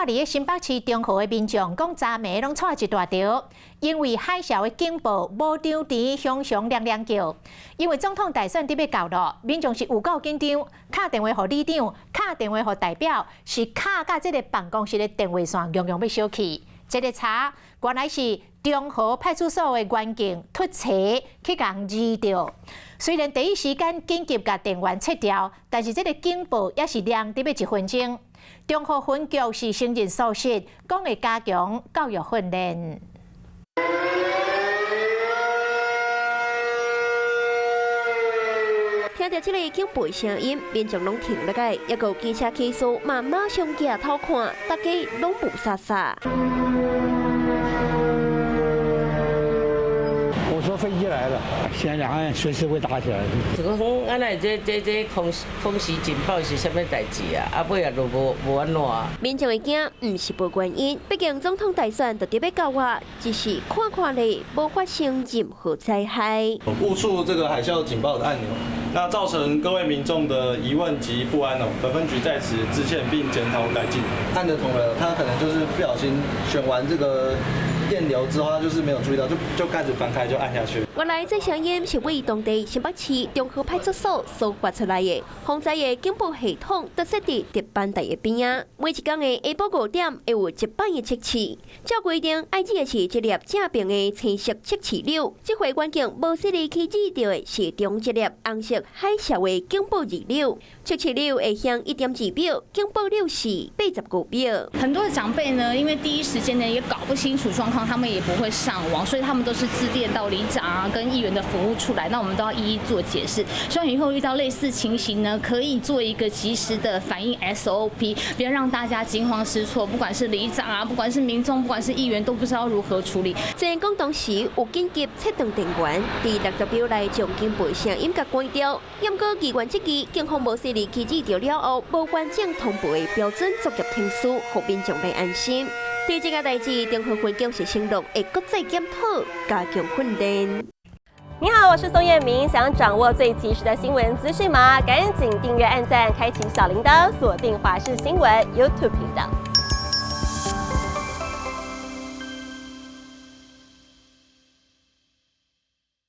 伫咧新北市中和的民众讲，昨暝拢错一大条，因为海啸的警报无张甜，熊熊亮亮叫。因为总统大选伫要到咯，民众是有够紧张，打电话给里长，打电话给代表，是卡到这个办公室的电话线，样样要烧起。这个查原来是中和派出所的员警突袭去共移掉。虽然第一时间紧急把电源切掉，但是这个警报也是亮伫要1分钟。中和分局是承认疏失，讲会加强教育训练。听到这个警报声音，民众拢停落来，也有机车起诉，马上抬头看，大家拢不傻傻。我说飞机来了，现在好像随时会打起来。就讲咱来这空袭警报是啥物代志啊？啊尾也都无安怎。民众的惊唔是无原因，毕竟总统大选就特别到啊，只是看看咧，无发生任何灾害。误触这个海啸警报的按钮，那造成各位民众的疑问及不安哦。本分局在此致歉并检讨改进。按的同仁他可能就是不小心选完这个电流之后，他就是没有注意到，就开始翻开就按下去。原来这声音是为当地新北市中和派出所所发出来的，防灾的警报系统都设伫值班台的边啊。每一天的下晡5点会有值班的测试，照规定爱记的是一粒正平的青色测试钮。这回关键无失礼去记到的是中一粒红色海啸的警报二钮，测试钮会响1.2秒，警报钮是89秒。很多的长辈呢，因为第一时间呢也搞不清楚状况，他们也不会上网，所以他们都是致电到里长啊跟议员的服务处来，那我们都要一一做解释。希望以后遇到类似情形呢，可以做一个及时的反应 SOP， 不要让大家惊慌失措，不管是里长啊，不管是民众，不管是议员，都不知道如何处理。前讲当时有紧急切断电源，伫60秒内将警报声音甲关掉。验过机关这支警方无失礼机制掉了后，无完整通报的标准作业听书，互民众来安心。对这个代志，中和分局是承诺会搁再检讨，加强训练。你好，我是宋彦明。想掌握最及时的新闻资讯吗？赶紧订阅、按赞、开启小铃铛，锁定华视新闻 YouTube 频道。